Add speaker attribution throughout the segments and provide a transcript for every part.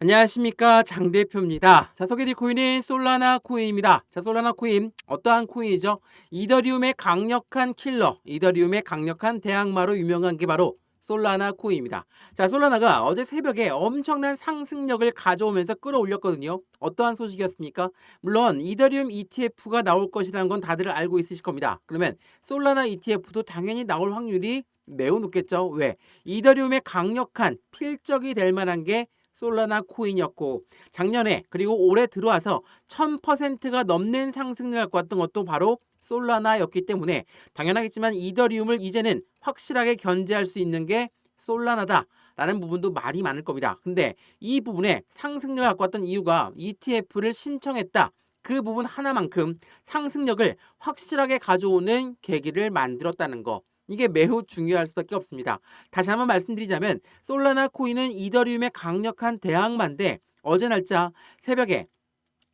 Speaker 1: 안녕하십니까, 장 대표입니다. 자, 소개드릴 코인은 솔라나 코인입니다. 자, 솔라나 코인 어떠한 코인이죠? 이더리움의 강력한 킬러, 이더리움의 강력한 대항마로 유명한 게 바로 솔라나 코인입니다. 자, 솔라나가 어제 새벽에 엄청난 상승력을 가져오면서 끌어올렸거든요. 어떠한 소식이었습니까? 물론 이더리움 ETF가 나올 것이라는 건 다들 알고 있으실 겁니다. 그러면 솔라나 ETF도 당연히 나올 확률이 매우 높겠죠. 왜? 이더리움의 강력한 필적이 될 만한 게 솔라나 코인이었고, 작년에 그리고 올해 들어와서 1000%가 넘는 상승률을 갖고 왔던 것도 바로 솔라나였기 때문에 당연하겠지만 이더리움을 이제는 확실하게 견제할 수 있는 게 솔라나다 라는 부분도 말이 많을 겁니다. 근데 이 부분에 상승력을 갖고 왔던 이유가 ETF를 신청했다, 그 부분 하나만큼 상승력을 확실하게 가져오는 계기를 만들었다는 거, 이게 매우 중요할 수밖에 없습니다. 다시 한번 말씀드리자면 솔라나 코인은 이더리움의 강력한 대항마인데, 어제 날짜 새벽에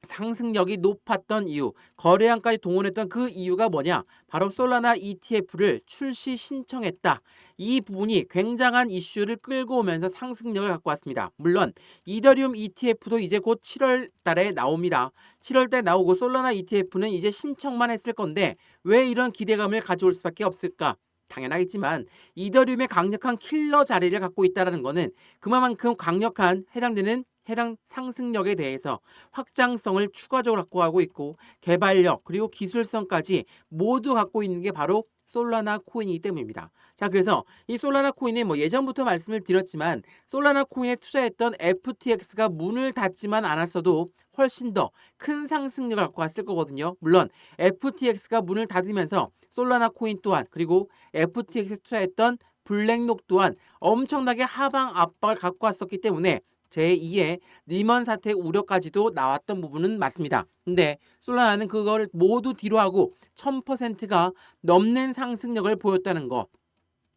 Speaker 1: 상승력이 높았던 이유, 거래량까지 동원했던 그 이유가 뭐냐? 바로 솔라나 ETF를 출시 신청했다. 이 부분이 굉장한 이슈를 끌고 오면서 상승력을 갖고 왔습니다. 물론 이더리움 ETF도 이제 곧 7월 달에 나옵니다. 7월 달에 나오고 솔라나 ETF는 이제 신청만 했을 건데 왜 이런 기대감을 가져올 수밖에 없을까? 당연하겠지만 이더리움의 강력한 킬러 자리를 갖고 있다는 것은 그만큼 강력한 해당 상승력에 대해서 확장성을 추가적으로 갖고 가고 있고, 개발력 그리고 기술성까지 모두 갖고 있는 게 바로 솔라나 코인이기 때문입니다. 자, 그래서 이 솔라나 코인에 예전부터 말씀을 드렸지만 솔라나 코인에 투자했던 FTX가 문을 닫지만 않았어도 훨씬 더 큰 상승력을 갖고 왔을 거거든요. 물론 FTX가 문을 닫으면서 솔라나 코인 또한, 그리고 FTX에 투자했던 블랙록 또한 엄청나게 하방 압박을 갖고 왔었기 때문에 제2의 리먼 사태 우려까지도 나왔던 부분은 맞습니다. 근데 솔라나는 그걸 모두 뒤로하고 1000%가 넘는 상승력을 보였다는 거,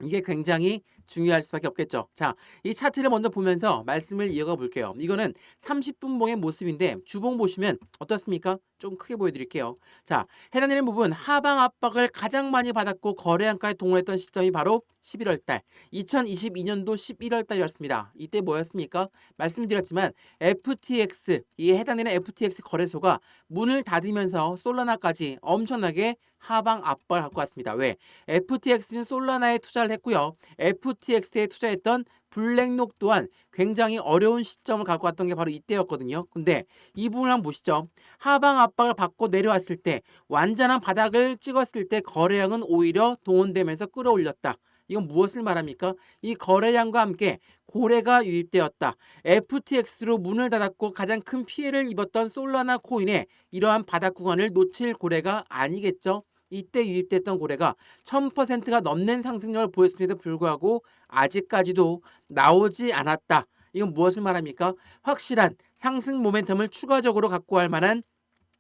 Speaker 1: 이게 굉장히 중요할 수밖에 없겠죠. 자, 이 차트를 먼저 보면서 말씀을 이어가 볼게요. 이거는 30분봉의 모습인데 주봉 보시면 어떻습니까? 좀 크게 보여드릴게요. 자, 해당되는 부분 하방 압박을 가장 많이 받았고 거래량까지 동원했던 시점이 바로 11월 달, 2022년도 11월 달이었습니다. 이때 뭐였습니까? 말씀드렸지만 FTX, 이 해당되는 FTX 거래소가 문을 닫으면서 솔라나까지 엄청나게 하방 압박을 갖고 왔습니다. 왜? FTX는 솔라나에 투자를 했고요. FTX에 투자했던 블랙록 또한 굉장히 어려운 시점을 갖고 왔던 게 바로 이때였거든요. 근데 이 부분을 한번 보시죠. 하방 압박을 받고 내려왔을 때, 완전한 바닥을 찍었을 때 거래량은 오히려 동원되면서 끌어올렸다. 이건 무엇을 말합니까? 이 거래량과 함께 고래가 유입되었다. FTX로 문을 닫았고 가장 큰 피해를 입었던 솔라나 코인의 이러한 바닥 구간을 놓칠 고래가 아니겠죠. 이때 유입됐던 고래가 1000%가 넘는 상승력을 보였음에도 불구하고 아직까지도 나오지 않았다. 이건 무엇을 말합니까? 확실한 상승 모멘텀을 추가적으로 갖고 갈 만한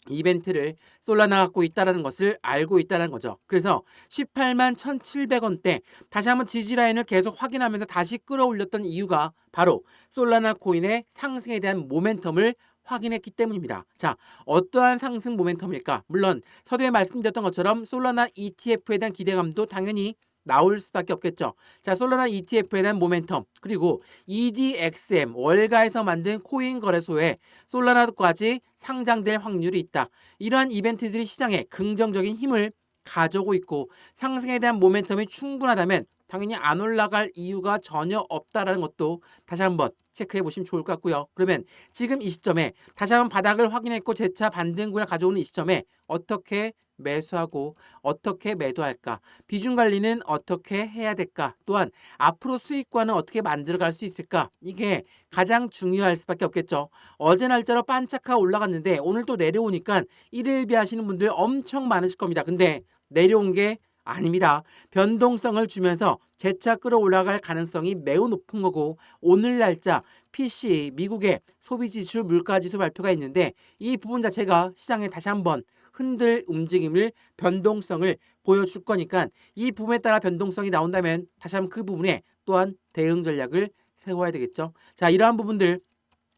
Speaker 1: 이벤트를 솔라나 갖고 있다는 것을 알고 있다는 거죠. 그래서 18만 1,700원대 다시 한번 지지라인을 계속 확인하면서 다시 끌어올렸던 이유가 바로 솔라나 코인의 상승에 대한 모멘텀을 확인했기 때문입니다. 자, 어떠한 상승 모멘텀일까? 물론 서두에 말씀드렸던 것처럼 솔라나 ETF에 대한 기대감도 당연히 나올 수밖에 없겠죠. 자, 솔라나 ETF에 대한 모멘텀, 그리고 EDXM 월가에서 만든 코인 거래소에 솔라나까지 상장될 확률이 있다. 이러한 이벤트들이 시장에 긍정적인 힘을 가져오고 있고 상승에 대한 모멘텀이 충분하다면 당연히 안 올라갈 이유가 전혀 없다라는 것도 다시 한번 체크해 보시면 좋을 것 같고요. 그러면 지금 이 시점에 다시 한번 바닥을 확인했고 재차 반등구를 가져오는 이 시점에 어떻게 매수하고 어떻게 매도할까? 비중 관리는 어떻게 해야 될까? 또한 앞으로 수익과는 어떻게 만들어갈 수 있을까? 이게 가장 중요할 수밖에 없겠죠. 어제 날짜로 반짝하고 올라갔는데 오늘 또 내려오니까 일일비 하시는 분들 엄청 많으실 겁니다. 근데 내려온 게 아닙니다. 변동성을 주면서 재차 끌어올라갈 가능성이 매우 높은 거고, 오늘 날짜 PC 미국의 소비지수 물가지수 발표가 있는데 이 부분 자체가 시장에 다시 한번 흔들 움직임을, 변동성을 보여줄 거니까 이 부분에 따라 변동성이 나온다면 다시 한번 그 부분에 또한 대응 전략을 세워야 되겠죠. 자, 이러한 부분들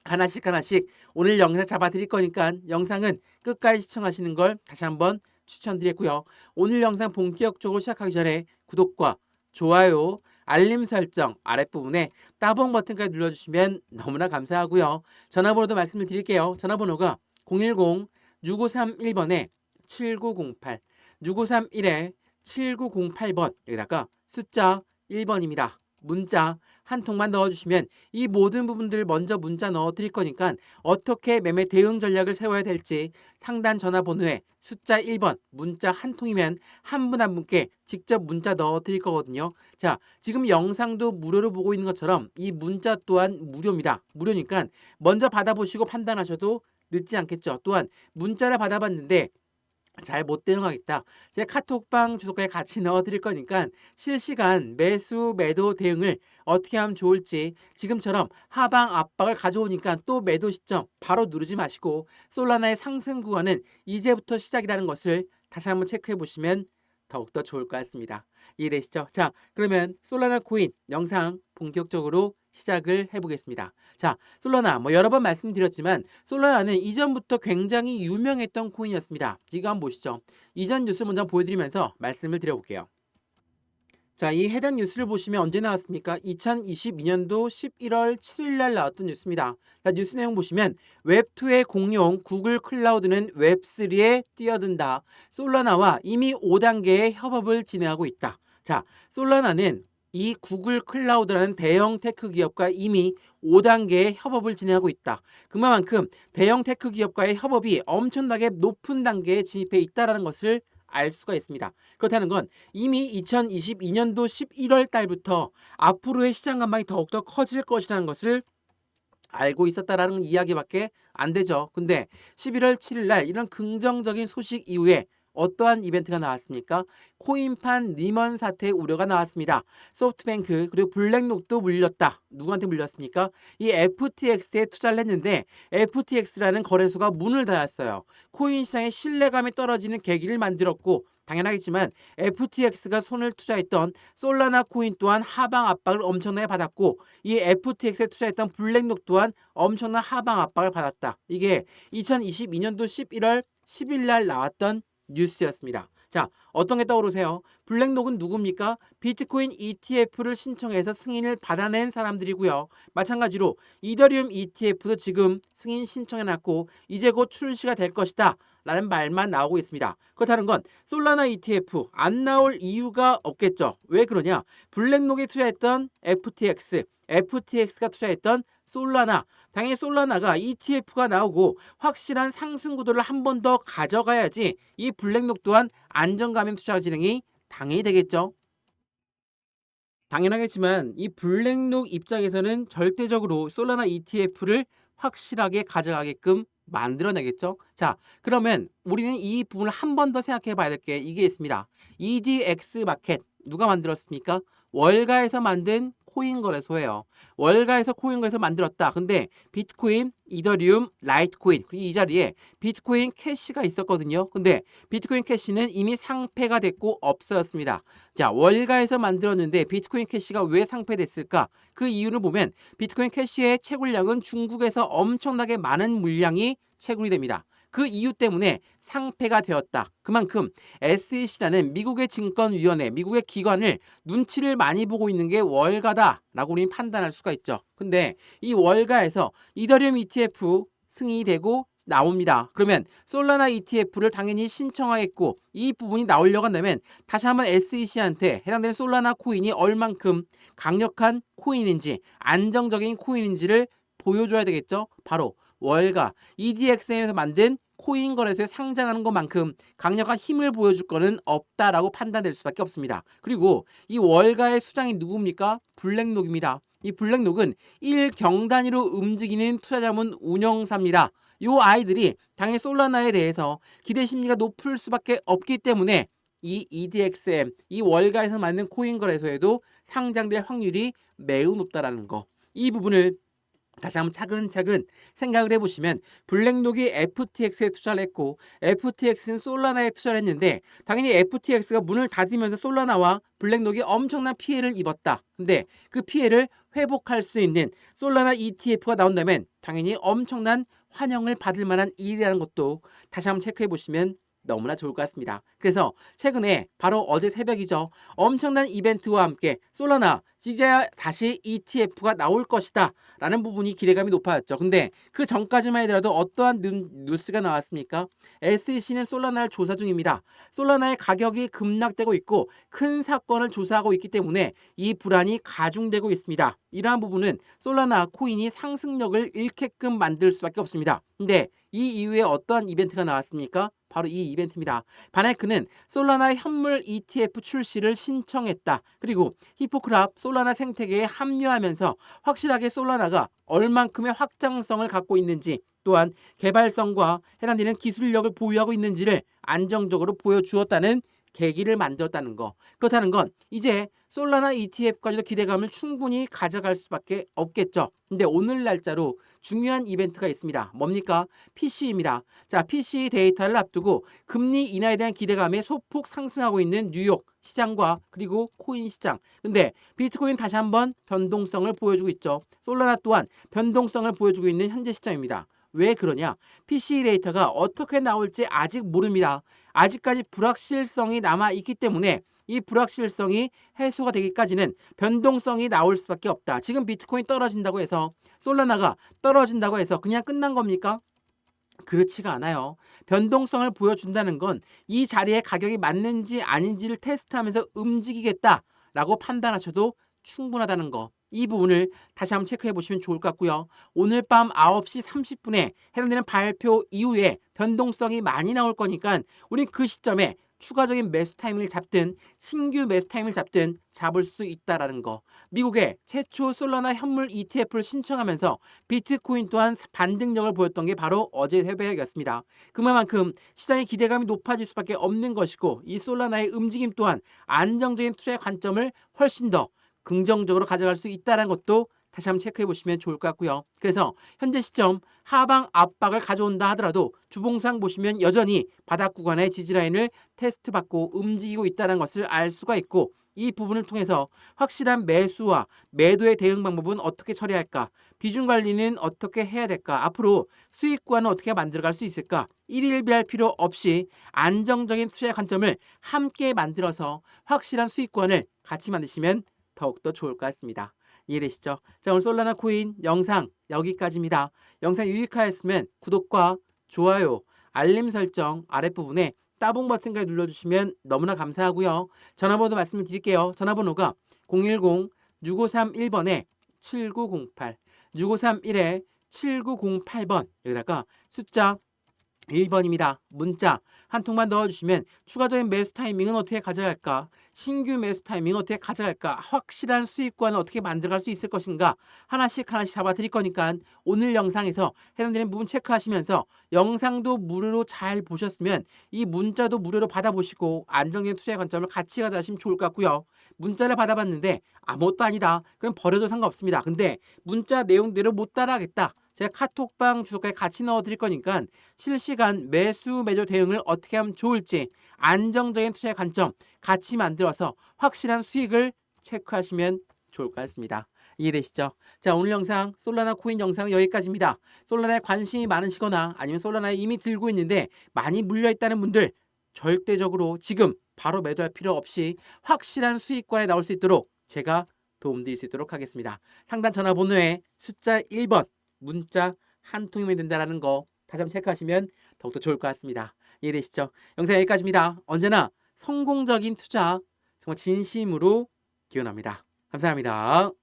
Speaker 1: 하나씩 하나씩 오늘 영상 잡아드릴 거니까 영상은 끝까지 시청하시는 걸 다시 한번 추천드리고요. 오늘 영상 본격적으로 시작하기 전에 구독과 좋아요, 알림 설정 아랫부분에 따봉 버튼까지 눌러주시면 너무나 감사하고요. 전화번호도 말씀을 드릴게요. 전화번호가 010-6531번에 7908 6531에 7908번 여기다가 숫자 1번입니다. 문자 한 통만 넣어주시면 이 모든 부분들 먼저 문자 넣어 드릴 거니까 어떻게 매매 대응 전략을 세워야 될지 상단 전화번호에 숫자 1번 문자 한 통이면 한 분 한 분께 직접 문자 넣어 드릴 거거든요. 자, 지금 영상도 무료로 보고 있는 것처럼 이 문자 또한 무료입니다. 무료니까 먼저 받아보시고 판단하셔도 늦지 않겠죠. 또한 문자를 받아봤는데 잘 못 대응하겠다. 제가 카톡방 주소까지 같이 넣어드릴 거니까 실시간 매수 매도 대응을 어떻게 하면 좋을지 지금처럼 하방 압박을 가져오니까 또 매도 시점 바로 누르지 마시고 솔라나의 상승 구간은 이제부터 시작이라는 것을 다시 한번 체크해 보시면 더욱더 좋을 것 같습니다. 이해되시죠? 자, 그러면 솔라나 코인 영상 본격적으로 시작을 해보겠습니다. 자, 솔라나 여러 번 말씀드렸지만 솔라나는 이전부터 굉장히 유명했던 코인이었습니다. 이거 한번 보시죠. 이전 뉴스 먼저 보여드리면서 말씀을 드려볼게요. 자, 이 해당 뉴스를 보시면 언제 나왔습니까? 2022년도 11월 7일 날 나왔던 뉴스입니다. 자, 뉴스 내용 보시면 웹2의 공룡 구글 클라우드는 웹3에 뛰어든다. 솔라나와 이미 5단계의 협업을 진행하고 있다. 자, 솔라나는 이 구글 클라우드라는 대형 테크 기업과 이미 5단계의 협업을 진행하고 있다. 그만큼 대형 테크 기업과의 협업이 엄청나게 높은 단계에 진입해 있다는 것을 알 수가 있습니다. 그렇다는 건 이미 2022년도 11월 달부터 앞으로의 시장 전망이 더욱더 커질 것이라는 것을 알고 있었다라는 이야기밖에 안 되죠. 근데 11월 7일 날 이런 긍정적인 소식 이후에 어떠한 이벤트가 나왔습니까? 코인판 리먼 사태 우려가 나왔습니다. 소프트뱅크 그리고 블랙록도 물렸다. 누구한테 물렸습니까? 이 FTX에 투자를 했는데 FTX라는 거래소가 문을 닫았어요. 코인 시장의 신뢰감이 떨어지는 계기를 만들었고 당연하겠지만 FTX가 손을 투자했던 솔라나 코인 또한 하방 압박을 엄청나게 받았고 이 FTX에 투자했던 블랙록 또한 엄청난 하방 압박을 받았다. 이게 2022년도 11월 10일 날 나왔던 뉴스였습니다. 자, 어떤 게 떠오르세요? 블랙록은 누굽니까? 비트코인 ETF를 신청해서 승인을 받아낸 사람들이고요. 마찬가지로 이더리움 ETF도 지금 승인 신청해놨고 이제 곧 출시가 될 것이다 라는 말만 나오고 있습니다. 그렇다는 건 솔라나 ETF 안 나올 이유가 없겠죠. 왜 그러냐? 블랙록에 투자했던 FTX가 투자했던 솔라나, 당연히 솔라나가 ETF가 나오고 확실한 상승 구도를 한 번 더 가져가야지 이 블랙록 또한 안정감의 투자 진행이 당연히 되겠죠. 당연하겠지만 이 블랙록 입장에서는 절대적으로 솔라나 ETF를 확실하게 가져가게끔 만들어내겠죠. 자, 그러면 우리는 이 부분을 한 번 더 생각해 봐야 될 게 이게 있습니다. EDX 마켓 누가 만들었습니까? 월가에서 만든 코인 거래소예요. 월가에서 코인 거래소 만들었다. 근데 비트코인, 이더리움, 라이트코인 그리고 이 자리에 비트코인 캐시가 있었거든요. 근데 비트코인 캐시는 이미 상폐가 됐고 없어졌습니다. 자, 월가에서 만들었는데 비트코인 캐시가 왜 상폐됐을까? 그 이유를 보면 비트코인 캐시의 채굴량은 중국에서 엄청나게 많은 물량이 채굴이 됩니다. 그 이유 때문에 상폐가 되었다. 그만큼 SEC라는 미국의 증권위원회, 미국의 기관을 눈치를 많이 보고 있는 게 월가다라고 우리는 판단할 수가 있죠. 근데 이 월가에서 이더리움 ETF 승인이 되고 나옵니다. 그러면 솔라나 ETF를 당연히 신청하겠고 이 부분이 나오려고 한다면 다시 한번 SEC한테 해당되는 솔라나 코인이 얼만큼 강력한 코인인지 안정적인 코인인지를 보여줘야 되겠죠. 바로 월가 EDX에서 만든 코인 거래소에 상장하는 것만큼 강력한 힘을 보여줄 거는 없다라고 판단될 수밖에 없습니다. 그리고 이 월가의 수장이 누굽니까? 블랙록입니다. 이 블랙록은 1경 단위로 움직이는 투자자문 운영사입니다. 이 아이들이 당연히 솔라나에 대해서 기대 심리가 높을 수밖에 없기 때문에 이 EDXM, 이 월가에서 만든 코인 거래소에도 상장될 확률이 매우 높다라는 거. 이 부분을 다시 한번 차근차근 생각을 해보시면 블랙록이 FTX에 투자를 했고 FTX는 솔라나에 투자를 했는데 당연히 FTX가 문을 닫으면서 솔라나와 블랙록이 엄청난 피해를 입었다. 근데 그 피해를 회복할 수 있는 솔라나 ETF가 나온다면 당연히 엄청난 환영을 받을 만한 일이라는 것도 다시 한번 체크해 보시면 너무나 좋을 것 같습니다. 그래서 최근에 바로 어제 새벽이죠. 엄청난 이벤트와 함께 솔라나 이제야 다시 ETF가 나올 것이다 라는 부분이 기대감이 높아졌죠. 근데 그 전까지만 하더라도 어떠한 뉴스가 나왔습니까? SEC는 솔라나를 조사 중입니다. 솔라나의 가격이 급락되고 있고 큰 사건을 조사하고 있기 때문에 이 불안이 가중되고 있습니다. 이러한 부분은 솔라나 코인이 상승력을 잃게끔 만들 수밖에 없습니다. 근데 이 이후에 어떠한 이벤트가 나왔습니까? 바로 이 이벤트입니다. 바네크는 솔라나 현물 ETF 출시를 신청했다. 그리고 히포크랍 솔라나 생태계에 합류하면서 확실하게 솔라나가 얼만큼의 확장성을 갖고 있는지 또한 개발성과 해당되는 기술력을 보유하고 있는지를 안정적으로 보여주었다는 계기를 만들었다는 거. 그렇다는 건 이제 솔라나 ETF까지도 기대감을 충분히 가져갈 수밖에 없겠죠. 근데 오늘 날짜로 중요한 이벤트가 있습니다. 뭡니까? PC입니다. 자, PC 데이터를 앞두고 금리 인하에 대한 기대감에 소폭 상승하고 있는 뉴욕 시장과 그리고 코인 시장. 근데 비트코인 다시 한번 변동성을 보여주고 있죠. 솔라나 또한 변동성을 보여주고 있는 현재 시장입니다. 왜 그러냐? PC 데이터가 어떻게 나올지 아직 모릅니다. 아직까지 불확실성이 남아있기 때문에 이 불확실성이 해소가 되기까지는 변동성이 나올 수밖에 없다. 지금 비트코인 떨어진다고 해서 솔라나가 떨어진다고 해서 그냥 끝난 겁니까? 그렇지가 않아요. 변동성을 보여준다는 건 이 자리에 가격이 맞는지 아닌지를 테스트하면서 움직이겠다라고 판단하셔도 충분하다는 거. 이 부분을 다시 한번 체크해 보시면 좋을 것 같고요. 오늘 밤 9시 30분에 해당되는 발표 이후에 변동성이 많이 나올 거니까 우리 그 시점에 추가적인 매수 타이밍을 잡든 신규 매수 타이밍을 잡든 잡을 수 있다라는 거. 미국의 최초 솔라나 현물 ETF를 신청하면서 비트코인 또한 반등력을 보였던 게 바로 어제 새벽이었습니다. 그만큼 시장의 기대감이 높아질 수밖에 없는 것이고 이 솔라나의 움직임 또한 안정적인 투자의 관점을 훨씬 더 긍정적으로 가져갈 수 있다는 것도 다시 한번 체크해 보시면 좋을 것 같고요. 그래서 현재 시점 하방 압박을 가져온다 하더라도 주봉상 보시면 여전히 바닥 구간의 지지라인을 테스트받고 움직이고 있다는 것을 알 수가 있고 이 부분을 통해서 확실한 매수와 매도의 대응 방법은 어떻게 처리할까? 비중 관리는 어떻게 해야 될까? 앞으로 수익 구간은 어떻게 만들어갈 수 있을까? 일일비할 필요 없이 안정적인 투자의 관점을 함께 만들어서 확실한 수익 구간을 같이 만드시면 더욱더 좋을 것 같습니다. 이해되시죠? 자, 오늘 솔라나 코인 영상 여기까지입니다. 영상 유익하였으면 구독과 좋아요, 알림 설정 아랫부분에 따봉 버튼까지 눌러주시면 너무나 감사하고요. 전화번호 말씀을 드릴게요. 전화번호가 010-6531번에 7908, 6531에 7908번 여기다가 숫자 1번입니다. 문자 한 통만 넣어주시면 추가적인 매수 타이밍은 어떻게 가져갈까? 신규 매수 타이밍은 어떻게 가져갈까? 확실한 수익권은 어떻게 만들어갈 수 있을 것인가? 하나씩 잡아드릴 거니까 오늘 영상에서 해당되는 부분 체크하시면서 영상도 무료로 잘 보셨으면 이 문자도 무료로 받아보시고 안정적인 투자의 관점을 같이 가져가시면 좋을 것 같고요. 문자를 받아봤는데 아무것도 아니다. 그럼 버려도 상관없습니다. 근데 문자 내용대로 못 따라하겠다. 제가 카톡방 주소까지 같이 넣어드릴 거니까 실시간 매수 매도 대응을 어떻게 하면 좋을지 안정적인 투자의 관점 같이 만들어서 확실한 수익을 체크하시면 좋을 것 같습니다. 이해되시죠? 자, 오늘 영상 솔라나 코인 영상은 여기까지입니다. 솔라나에 관심이 많으시거나 아니면 솔라나에 이미 들고 있는데 많이 물려있다는 분들 절대적으로 지금 바로 매도할 필요 없이 확실한 수익권에 나올 수 있도록 제가 도움드릴 수 있도록 하겠습니다. 상단 전화번호에 숫자 1번 문자 한 통이면 된다는 거 다시 한번 체크하시면 더욱더 좋을 것 같습니다. 이해되시죠? 영상 여기까지입니다. 언제나 성공적인 투자 정말 진심으로 기원합니다. 감사합니다.